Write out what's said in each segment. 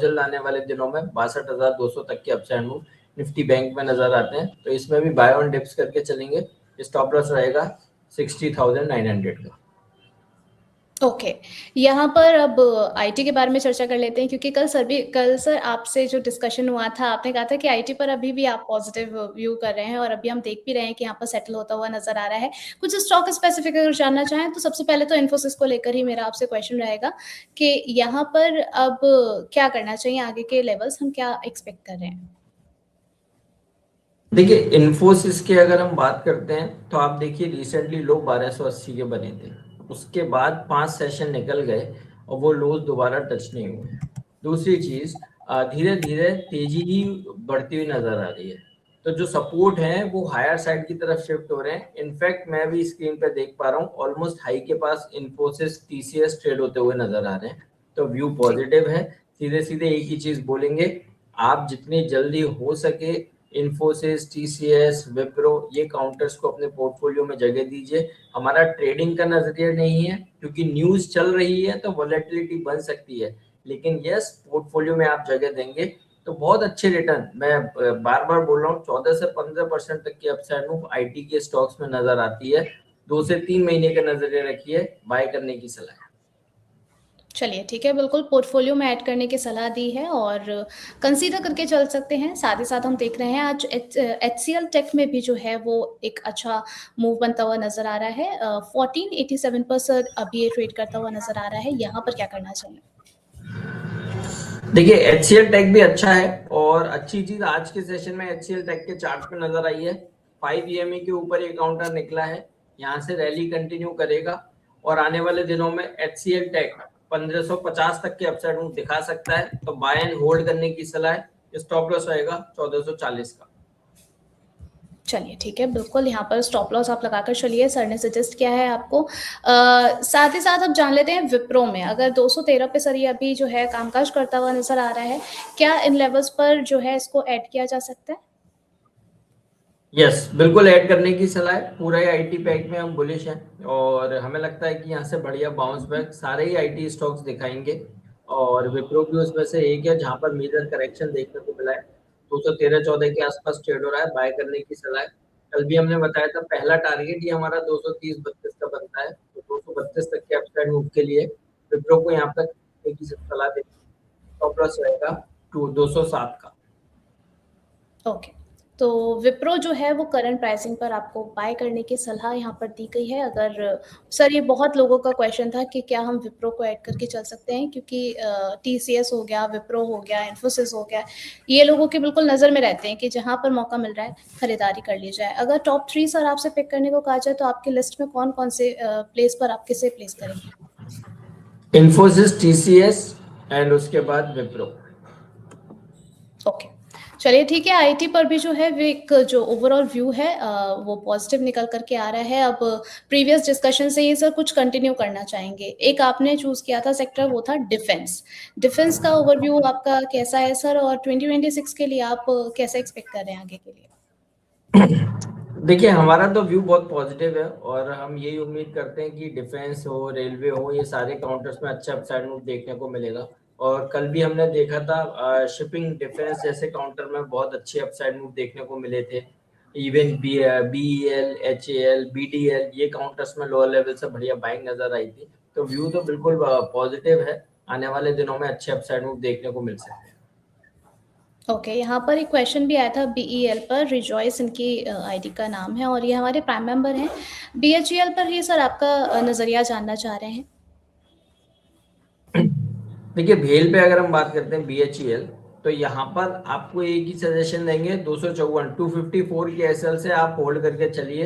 जल्द आने वाले दिनों में 62,200 तक के अपसाइड मूव निफ्टी बैंक में नजर आते हैं, तो इसमें भी बाय ऑन डिप्स करके चलेंगे। स्टॉप लॉस रहेगा 60,900 का। ओके, यहाँ पर अब आईटी के बारे में चर्चा कर लेते हैं, क्योंकि कल सर आपसे जो डिस्कशन हुआ था, आपने कहा था कि आईटी पर अभी भी आप पॉजिटिव व्यू कर रहे हैं और अभी हम देख भी रहे हैं कि यहाँ पर सेटल होता हुआ नजर आ रहा है। कुछ स्टॉक स्पेसिफिक अगर जानना चाहें तो सबसे पहले तो इन्फोसिस को लेकर ही मेरा आपसे क्वेश्चन रहेगा कि यहाँ पर अब क्या करना चाहिए, आगे के लेवल्स हम क्या एक्सपेक्ट कर रहे हैं? देखिए, इन्फोसिस की अगर हम बात करते हैं तो आप देखिए रिसेंटली लो 1280 के बने थे, उसके बाद 5 सेशन निकल गए और वो लोज दोबारा टच नहीं हुए। दूसरी चीज, धीरे धीरे तेजी ही बढ़ती हुई नजर आ रही है, तो जो सपोर्ट है वो हायर साइड की तरफ शिफ्ट हो रहे हैं। इनफैक्ट मैं भी स्क्रीन पे देख पा रहा हूँ ऑलमोस्ट हाई के पास इन्फोसिस टीसीएस ट्रेड होते हुए नजर आ रहे हैं, तो व्यू पॉजिटिव है। सीधे सीधे एक ही चीज बोलेंगे, आप जितनी जल्दी हो सके इन्फोसिस, टीसीएस, विप्रो ये काउंटर्स को अपने पोर्टफोलियो में जगह दीजिए। हमारा ट्रेडिंग का नजरिया नहीं है, क्योंकि न्यूज चल रही है तो वॉलेटिलिटी बन सकती है, लेकिन यस पोर्टफोलियो में आप जगह देंगे तो बहुत अच्छे रिटर्न, मैं बार बार बोल रहा हूँ, 14 से 15% तक की अपसाइड मूव आईटी के स्टॉक्स में नजर आती है। 2 से 3 महीने का नजरिया रखिए, बाय करने की सलाह है। चलिए ठीक है, बिल्कुल पोर्टफोलियो में ऐड करने की सलाह दी है और कंसीडर करके चल सकते हैं। साथ ही साथ हम देख रहे हैं आज HCL टेक में भी जो है वो एक अच्छा मूव बनता हुआ नजर आ रहा है। 1487 पर अभी ये ट्रेड करता हुआ नजर आ रहा है, यहाँ पर क्या करना चाहिए? देखिए, HCL टेक भी अच्छा है और अच्छी चीज आज के सेशन में HCL टेक के चार्ट पे नजर आई है। 5 EMA के ऊपर ये काउंटर निकला है, यहाँ से रैली कंटिन्यू करेगा और आने वाले दिनों में HCL टेक 1550 तक के अपसाइड मूव दिखा सकता है, तो बाय एंड होल्ड करने की सलाह है। स्टॉप लॉस रहेगा 1440 का। चलिए ठीक है, बिल्कुल यहाँ पर स्टॉप लॉस आप लगाकर चलिए, सर ने सजेस्ट किया है आपको। साथ ही साथ अब जान लेते हैं विप्रो में, अगर 213 पे सर ये अभी जो है कामकाज करता हुआ नजर आ रहा है, क्या इन लेवल्स पर जो है इसको ऐड किया जा सकता है? यस, बिल्कुल ऐड करने की सलाह है। पूरा ही आईटी पैक में हम बुलिश हैं और हमें लगता है कि यहाँ से बढ़िया बाउंस बैक सारे ही आईटी स्टॉक्स दिखाएंगे और विप्रो भी उसमें से एक है जहां पर मेजर करेक्शन देखने को मिला है। 213-14 के आसपास ट्रेड हो रहा है, बाय करने की सलाह है। कल भी हमने बताया था पहला टारगेट ही हमारा 230-32 का बनता है, तो 232 तक के अपसाइड मूव के लिए विप्रो को यहाँ पर की सलाह देती है। स्टॉप लॉस रहेगा 207 का। ओके, तो विप्रो जो है वो करंट प्राइसिंग पर आपको बाय करने की सलाह यहाँ पर दी गई है। अगर सर ये बहुत लोगों का क्वेश्चन था कि क्या हम विप्रो को ऐड करके चल सकते हैं, क्योंकि टीसीएस हो गया, विप्रो हो गया, इन्फोसिस हो गया, ये लोगों के बिल्कुल नज़र में रहते हैं कि जहाँ पर मौका मिल रहा है खरीदारी कर ली जाए। अगर टॉप 3 सर आपसे पिक करने को कहा जाए तो आपकी लिस्ट में कौन कौन से प्लेस पर आप किसे प्लेस करेंगे? इन्फोसिस, टीसीएस एंड उसके बाद विप्रो। ओके, चलिए ठीक है। आईटी पर भी जो है वो एक जो ओवरऑल व्यू है वो पॉजिटिव निकल करके आ रहा है। अब प्रीवियस डिस्कशन से ये सर कुछ कंटिन्यू करना चाहेंगे। एक आपने चूज किया था सेक्टर, वो था डिफेंस। डिफेंस का ओवरव्यू आपका कैसा है सर, और 2026 के लिए आप कैसे एक्सपेक्ट कर रहे हैं आगे के लिए? देखिए, हमारा तो व्यू बहुत पॉजिटिव है और हम यही उम्मीद करते हैं कि डिफेंस हो, रेलवे हो, ये सारे काउंटर्स में अच्छा अपसाइड मूव देखने को मिलेगा। और कल भी हमने देखा था शिपिंग डिफेंस जैसे काउंटर में बहुत अच्छे अपसाइड मूव देखने को मिले थे। इवन BEL, HAL, BDL ये काउंटर्स में लोअर लेवल से बढ़िया बाइंग नजर आई थी, तो व्यू तो बिल्कुल पॉजिटिव है। आने वाले दिनों में अच्छे अपसाइड मूव देखने को मिल सकते हैं। ओके, यहाँ पर एक क्वेश्चन भी आया था BEL पर, रिजॉइस इनकी आईडी का नाम है और ये हमारे प्राइम मेंबर हैं। BHEL पर ही सर आपका नज़रिया जानना चाह रहे हैं। देखिए, भेल पे अगर हम बात करते हैं BHEL, तो यहाँ पर आपको एक ही सजेशन देंगे, 254 254 के एसएल से आप होल्ड करके चलिए।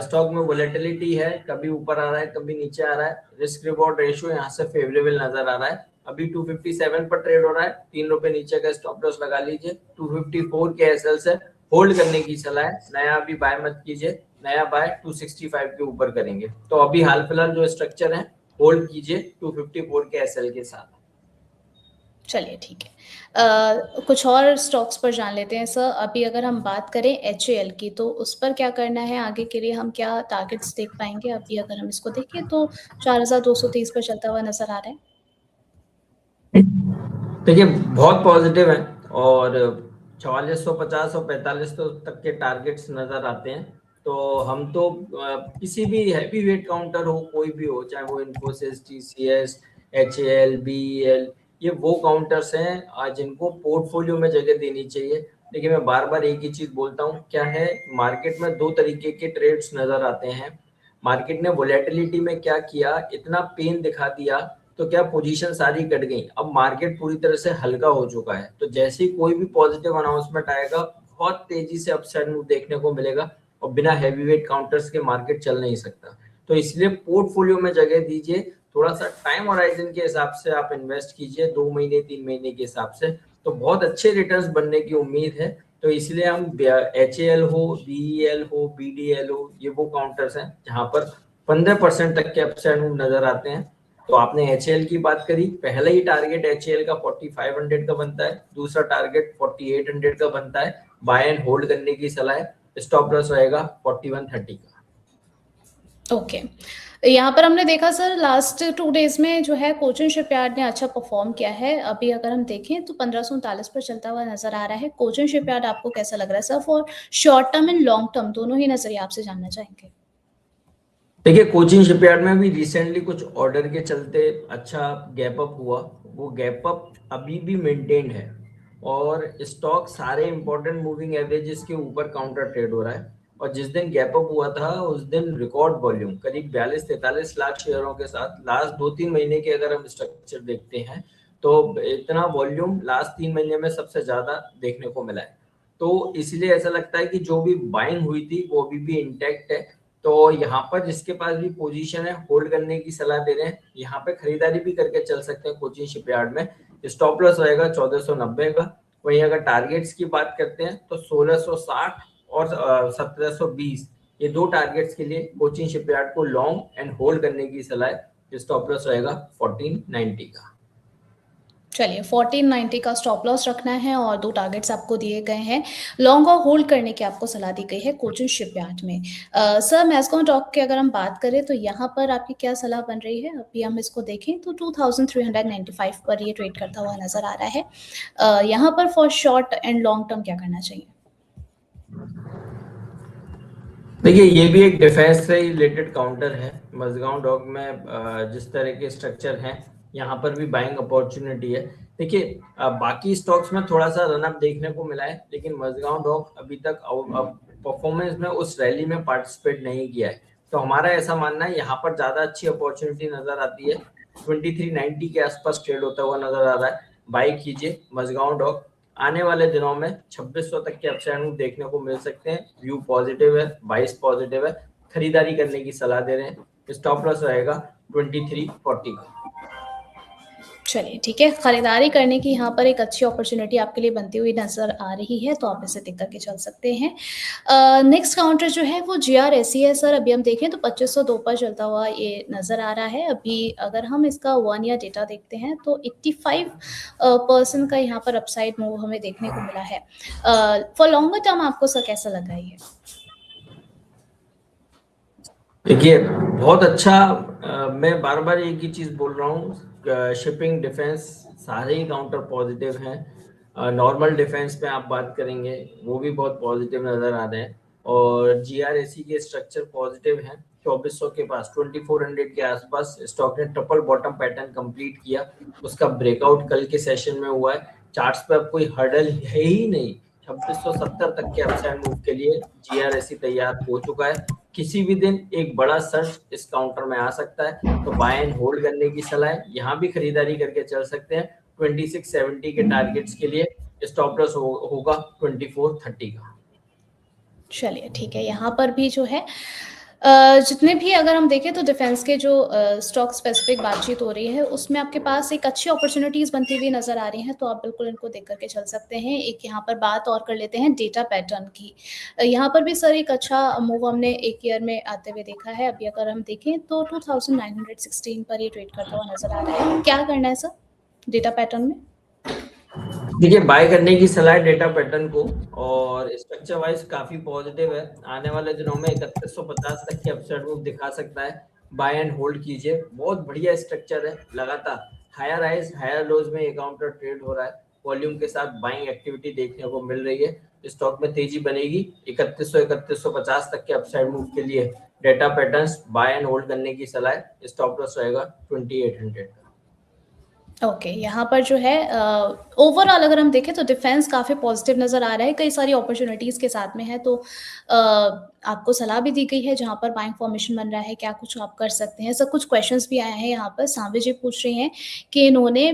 स्टॉक में वोलेटिलिटी है, कभी ऊपर आ रहा है कभी नीचे आ रहा है। रिस्क रिवॉर्ड रेशियो यहाँ से फेवरेबल नजर आ रहा है। अभी 257 पर ट्रेड हो रहा है, 3 रुपए नीचे का स्टॉप लॉस लगा लीजिए। 254 के एसएल से होल्ड करने की सलाह है, नया अभी बाय मत कीजिए। नया बाय 265 के ऊपर करेंगे, तो अभी हाल फिलहाल जो स्ट्रक्चर है होल्ड कीजिए 254 के एसएल के साथ। चलिए ठीक है, कुछ और स्टॉक्स पर जान लेते हैं सर। अभी अगर हम बात करें HAL की, तो उस पर क्या करना है आगे के लिए, हम क्या टारगेट्स देख पाएंगे? अभी अगर हम इसको देखें तो 4230 पर चलता हुआ नजर आ रहा है। देखिए बहुत पॉजिटिव है और 4450 और 4500 तक के टारगेट्स नजर आते हैं। तो हम तो किसी भी हैवी वेट काउंटर हो, कोई भी हो, चाहे वो इन्फोसिस, टीसीएस, एचएएल, बीईएल, ये वो काउंटर्स हैं जिनको पोर्टफोलियो में जगह देनी चाहिए। लेकिन मैं बार बार एक ही चीज बोलता हूँ, क्या है, मार्केट में दो तरीके के ट्रेड्स नजर आते हैं। मार्केट ने वोलेटिलिटी में क्या किया, इतना पेन दिखा दिया तो क्या पोजीशन सारी कट गई। अब मार्केट पूरी तरह से हल्का हो चुका है, तो जैसे ही कोई भी पॉजिटिव अनाउंसमेंट आएगा बहुत तेजी से अपसाइड मूव देखने को मिलेगा और बिना हैवी वेट काउंटर्स के मार्केट चल नहीं सकता। तो इसलिए पोर्टफोलियो में जगह दीजिए, थोड़ा सा टाइम होराइजन के हिसाब से आप इन्वेस्ट कीजिए, 2 महीने 3 महीने के हिसाब से, तो बहुत अच्छे रिटर्न्स बनने की उम्मीद है। तो इसलिए हम एचएएल हो, बीईएल हो, बीडीएल हो, ये वो काउंटर्स हैं जहां पर 15% तक के अपसाइड मूव नजर आते हैं। तो आपने एचएएल की बात करी, पहला ही टारगेट एचएएल का 4500 का बनता है, दूसरा टारगेट 4800 का बनता है। बाय एंड होल्ड करने की सलाह है, स्टॉप लॉस रहेगा 4130 का। ओके, यहाँ पर हमने देखा सर लास्ट 2 डेज में जो है कोचिन शिपयार्ड ने अच्छा परफॉर्म किया है। अभी अगर हम देखें तो 1539 पर चलता हुआ नजर आ रहा है। कोचिन शिपयार्ड आपको कैसा लग रहा है sir, for short term and long term दोनों ही नजरिए आपसे जानना चाहेंगे। देखिए कोचिन शिपयार्ड में भी रिसेंटली कुछ ऑर्डर के चलते अच्छा गैप अप हुआ, वो गैप अप अभी भी मेंटेन्ड है और स्टॉक सारे इंपॉर्टेंट मूविंग एवरेजेस के ऊपर काउंटर ट्रेड हो रहा है। और जिस दिन गैप अप हुआ था उस दिन रिकॉर्ड वॉल्यूम करीब 42-43 लाख शेयरों के साथ लास्ट 2-3 महीने के अगर हम स्ट्रक्चर देखते हैं तो इतना वॉल्यूम लास्ट 3 महीने में सबसे ज्यादा देखने को मिला है। तो इसलिए ऐसा लगता है कि जो भी बाइंग हुई थी वो अभी भी इंटैक्ट है। तो यहाँ पर जिसके पास भी पोजीशन है होल्ड करने की सलाह दे रहे हैं, यहाँ पे खरीदारी भी करके चल सकते हैं कोचिन शिपयार्ड में। स्टॉप लॉस रहेगा 1490 का। वहीं अगर टारगेट्स की बात करते हैं तो 1660 और 1720, ये दो टारगेट्स के लिए कोचिन शिपयार्ड को लॉन्ग एंड होल्ड करने की सलाह है। स्टॉप लॉस रहेगा 1490 का। चलिए 1490 का स्टॉप लॉस रखना है और 2 टारगेट्स आपको दिए गए हैं। लॉन्ग और होल्ड करने की आपको सलाह दी गई है कोचिन शिपयार्ड में। सर मैस्कॉन टॉक की अगर हम बात करें तो यहाँ पर आपकी क्या सलाह बन रही है? अभी हम इसको देखें तो 2395 पर ये ट्रेड करता हुआ नजर आ रहा है। यहाँ पर for short and long term क्या करना चाहिए? देखिए ये भी एक डिफेंस से रिलेटेड काउंटर है। मजगांव डॉग में जिस तरह के स्ट्रक्चर हैं यहाँ पर भी बाइंग अपॉर्चुनिटी है। देखिए बाकी स्टॉक्स में थोड़ा सा रनअप देखने को मिला है, लेकिन मजगांव डॉग अभी तक परफॉर्मेंस में उस रैली में पार्टिसिपेट नहीं किया है। तो हमारा ऐसा मानना है यहाँ पर ज्यादा अच्छी अपॉर्चुनिटी नजर आती है। 2390 के आसपास ट्रेड होता हुआ नजर आ रहा है, बाई कीजिए मजगांव डॉग। आने वाले दिनों में 2600 तक के अपसाइड देखने को मिल सकते हैं। व्यू पॉजिटिव है, बाइस पॉजिटिव है, खरीदारी करने की सलाह दे रहे हैं। स्टॉप लॉस रहेगा 2340 का। चलिए ठीक है, खरीदारी करने की यहाँ पर एक अच्छी अपॉर्चुनिटी आपके लिए बनती हुई नजर आ रही है, तो आप इसे देख करके चल सकते हैं। नेक्स्ट काउंटर जो है वो GRSE है सर। अभी हम देखें तो 2502 पर चलता हुआ ये नजर आ रहा है। अभी अगर हम इसका 1 ईयर डेटा देखते हैं तो 85% का यहाँ पर अपसाइड मूव हमें देखने को मिला है। फॉर लॉन्गर टर्म आपको सर कैसा लगा ये? देखिए बहुत अच्छा। मैं बार बार एक ही चीज बोल रहा हूँ, शिपिंग, डिफेंस, सारे ही काउंटर पॉजिटिव हैं। नॉर्मल डिफेंस पे आप बात करेंगे वो भी बहुत पॉजिटिव नजर आ रहे हैं और GRSE के स्ट्रक्चर पॉजिटिव हैं। 2400 के पास 2400 के आसपास स्टॉक ने ट्रिपल बॉटम पैटर्न कंप्लीट किया, उसका ब्रेकआउट कल के सेशन में हुआ है। चार्ट्स पे अब कोई हर्डल है ही नहीं। 2670 तक के अपसाइड मूव के लिए GRSE तैयार हो चुका है। किसी भी दिन एक बड़ा सर्च इस काउंटर में आ सकता है, तो बाय एंड होल्ड करने की सलाह है। यहाँ भी खरीदारी करके चल सकते हैं। 2670 के टारगेट्स के लिए स्टॉप लॉस होगा 2430 का। चलिए ठीक है, यहाँ पर भी जो है जितने भी अगर हम देखें तो डिफेंस के जो स्टॉक स्पेसिफिक बातचीत हो रही है उसमें आपके पास एक अच्छी अपॉर्चुनिटीज बनती हुई नजर आ रही हैं, तो आप बिल्कुल इनको देख करके चल सकते हैं। एक यहाँ पर बात और कर लेते हैं डेटा पैटर्न की। यहाँ पर भी सर एक अच्छा मूव हमने एक ईयर में आते हुए देखा है। अभी अगर हम देखें तो 2916 पर ये ट्रेड करता हुआ नजर आ रहा है। क्या करना है सर डेटा पैटर्न में? देखिए बाय करने की सलाह है डेटा पैटर्न को, और स्ट्रक्चर वाइज काफी पॉजिटिव है। आने वाले दिनों में 3150 तक के अपसाइड मूव दिखा सकता है। बाय एंड होल्ड कीजिए, बहुत बढ़िया स्ट्रक्चर है, लगातार हायर हाइज हायर लोज में ये काउंटर ट्रेड हो रहा है, वॉल्यूम के साथ बाइंग एक्टिविटी देखने को मिल रही है, स्टॉक में तेजी बनेगी 3150 तक के अपसाइड मूव के लिए data patterns buy and hold करने की सलाह है, स्टॉप लॉस रहेगा 2800 का। ओके, यहाँ पर जो है ओवरऑल अगर हम देखें तो डिफेंस काफ़ी पॉजिटिव नज़र आ रहा है, कई सारी अपॉर्चुनिटीज़ के साथ में है, तो आपको सलाह भी दी गई है जहाँ पर बाइंग फॉर्मेशन बन रहा है, क्या कुछ आप कर सकते हैं। ऐसा कुछ क्वेश्चंस भी आए हैं यहाँ पर, सांवे जी पूछ रही हैं कि इन्होंने